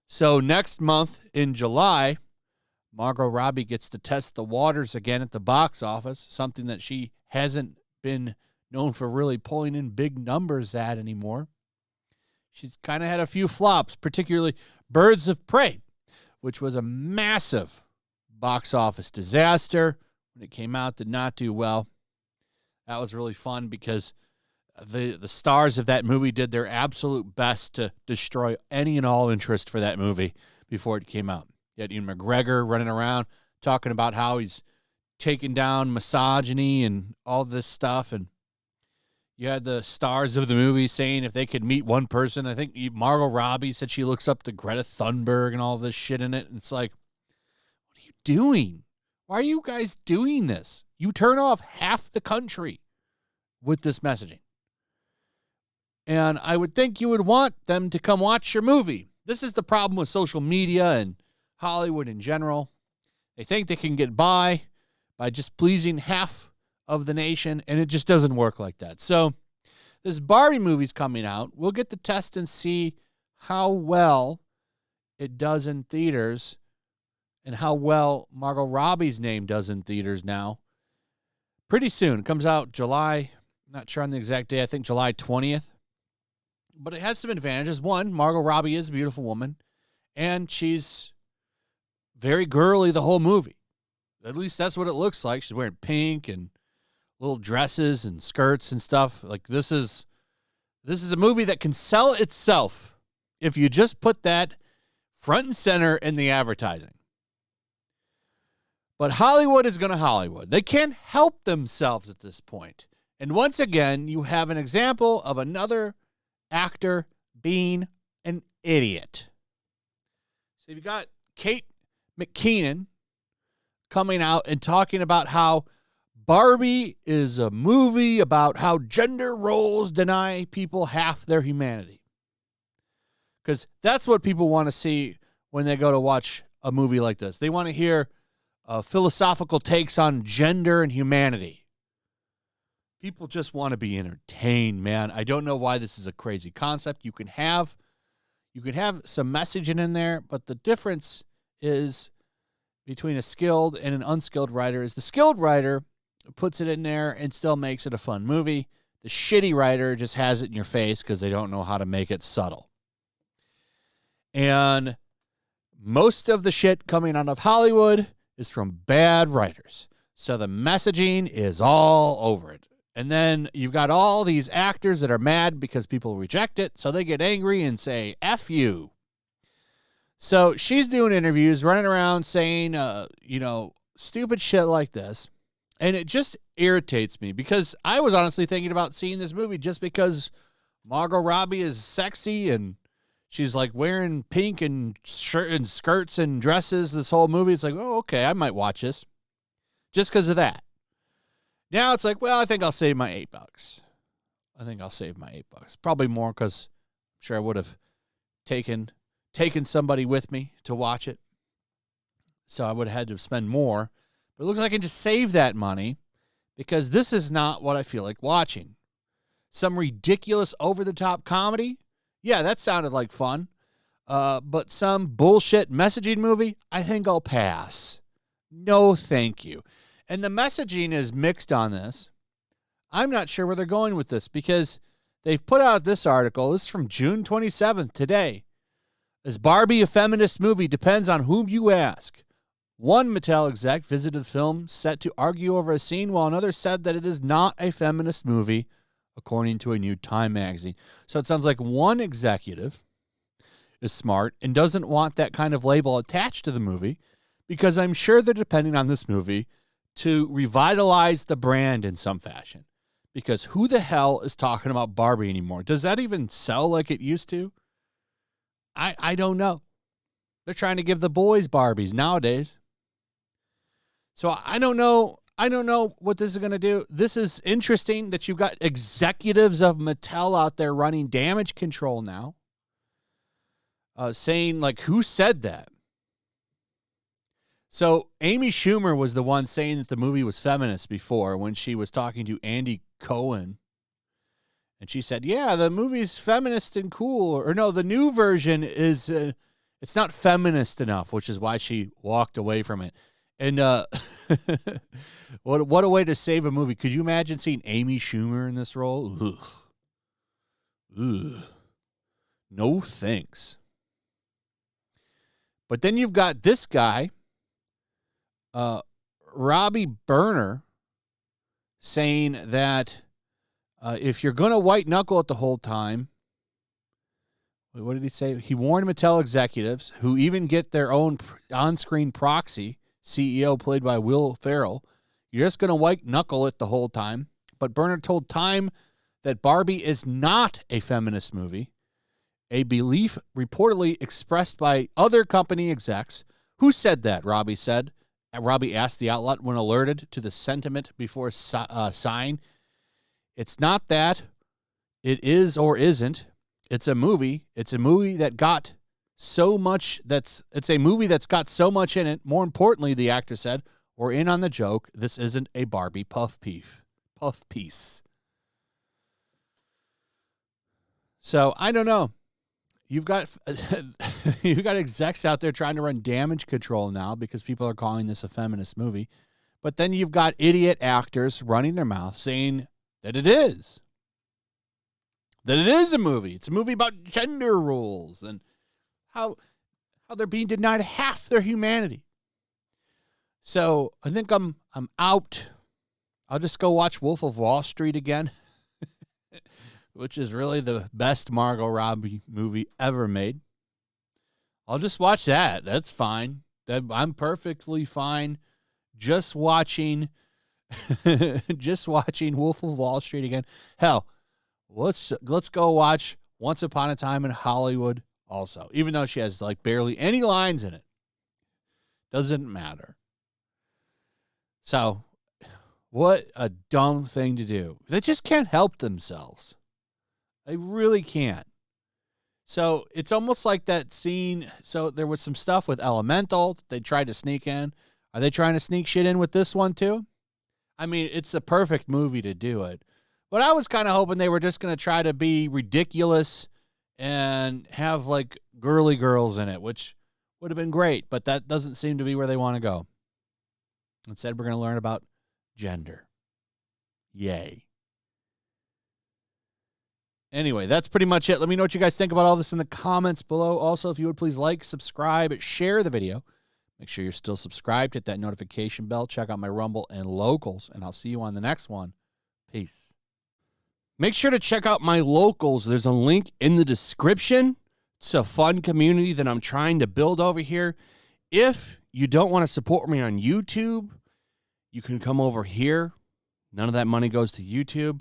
So next month in July, Margot Robbie gets to test the waters again at the box office, something that she hasn't been known for really pulling in big numbers at anymore. She's kind of had a few flops, particularly Birds of Prey, which was a massive box office disaster. When it came out, did not do well. That was really fun because the stars of that movie did their absolute best to destroy any and all interest for that movie before it came out. You had Ian McGregor running around talking about how he's taking down misogyny and all this stuff, and you had the stars of the movie saying if they could meet one person, I think Margot Robbie said she looks up to Greta Thunberg and all this shit in it, and it's like, what are you doing? Why are you guys doing this? You turn off half the country with this messaging. And I would think you would want them to come watch your movie. This is the problem with social media and Hollywood in general. They think they can get by just pleasing half of the nation, and it just doesn't work like that. So this Barbie movie's coming out. We'll get the test and see how well it does in theaters and how well Margot Robbie's name does in theaters now. Pretty soon. It comes out July, not sure on the exact day, I think July 20th. But it has some advantages. One, Margot Robbie is a beautiful woman, and she's very girly the whole movie. At least that's what it looks like. She's wearing pink and little dresses and skirts and stuff. Like this is a movie that can sell itself if you just put that front and center in the advertising. But Hollywood is going to Hollywood. They can't help themselves at this point. And once again, you have an example of another actor being an idiot. So you've got Kate McKinnon coming out and talking about how Barbie is a movie about how gender roles deny people half their humanity. Because that's what people want to see when they go to watch a movie like this. They want to hear philosophical takes on gender and humanity. People just want to be entertained, man. I don't know why this is a crazy concept. You can have some messaging in there, but the difference is between a skilled and an unskilled writer is the skilled writer puts it in there and still makes it a fun movie. The shitty writer just has it in your face because they don't know how to make it subtle. And most of the shit coming out of Hollywood is from bad writers. So the messaging is all over it. And then you've got all these actors that are mad because people reject it, so they get angry and say, F you. So she's doing interviews, running around saying, stupid shit like this. And it just irritates me because I was honestly thinking about seeing this movie just because Margot Robbie is sexy and she's like wearing pink and shirt and skirts and dresses this whole movie. It's like, oh, okay, I might watch this just because of that. Now it's like, well, I think I'll save my $8. I think I'll save my $8. Probably more because I'm sure I would have taken somebody with me to watch it. So I would have had to spend more. But it looks like I can just save that money because this is not what I feel like watching. Some ridiculous over-the-top comedy? Yeah, that sounded like fun. But some bullshit messaging movie? I think I'll pass. No, thank you. And the messaging is mixed on this. I'm not sure where they're going with this because they've put out this article. This is from June 27th, today. Is Barbie a feminist movie? Depends on whom you ask. One Mattel exec visited the film set to argue over a scene, while another said that it is not a feminist movie, according to a new Time magazine. So it sounds like one executive is smart and doesn't want that kind of label attached to the movie because I'm sure they're depending on this movie to revitalize the brand in some fashion. Because who the hell is talking about Barbie anymore? Does that even sell like it used to? I don't know. They're trying to give the boys Barbies nowadays. So I don't know. I don't know what this is going to do. This is interesting that you've got executives of Mattel out there running damage control now. Saying, like, who said that? So Amy Schumer was the one saying that the movie was feminist before when she was talking to Andy Cohen. And she said, yeah, the movie's feminist and cool. Or no, the new version is, it's not feminist enough, which is why she walked away from it. And what a way to save a movie. Could you imagine seeing Amy Schumer in this role? Ugh. Ugh. No thanks. But then you've got this guy, Robbie Burner, saying that if you're going to white knuckle it the whole time, what did he say? He warned Mattel executives who even get their own on-screen proxy, CEO played by Will Ferrell, you're just going to white knuckle it the whole time. But Burner told Time that Barbie is not a feminist movie, a belief reportedly expressed by other company execs. Who said that? Robbie said. Robbie asked the outlet when alerted to the sentiment before sign. It's not that. It is or isn't. It's a movie. It's a movie that got so much. It's a movie that's got so much in it. More importantly, the actor said, we're in on the joke. This isn't a Barbie puff piece. So I don't know. You've got execs out there trying to run damage control now because people are calling this a feminist movie. But then you've got idiot actors running their mouth saying that it is. That it is a movie. It's a movie about gender roles and how they're being denied half their humanity. So I think I'm out. I'll just go watch Wolf of Wall Street again, which is really the best Margot Robbie movie ever made. I'll just watch that. That's fine. I'm perfectly fine just watching Wolf of Wall Street again. Hell, let's go watch Once Upon a Time in Hollywood also, even though she has like barely any lines in it. Doesn't matter. So, what a dumb thing to do. They just can't help themselves. They really can't. So, it's almost like that scene. So, there was some stuff with Elemental they tried to sneak in. Are they trying to sneak shit in with this one too? I mean, it's the perfect movie to do it. But I was kind of hoping they were just going to try to be ridiculous and have like girly girls in it, which would have been great. But that doesn't seem to be where they want to go. Instead, we're going to learn about gender. Yay. Anyway, that's pretty much it. Let me know what you guys think about all this in the comments below. Also, if you would please like, subscribe, share the video. Make sure you're still subscribed. Hit that notification bell. Check out my Rumble and Locals, and I'll see you on the next one. Peace. Make sure to check out my Locals. There's a link in the description. It's a fun community that I'm trying to build over here. If you don't want to support me on YouTube, you can come over here. None of that money goes to YouTube.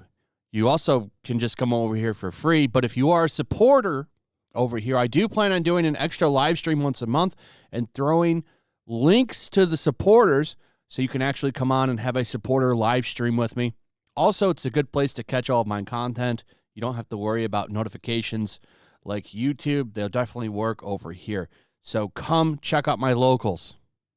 You also can just come over here for free. But if you are a supporter over here, I do plan on doing an extra live stream once a month and throwing links to the supporters so you can actually come on and have a supporter live stream with me. Also, it's a good place to catch all of my content. You don't have to worry about notifications like YouTube. They'll definitely work over here. So come check out my Locals.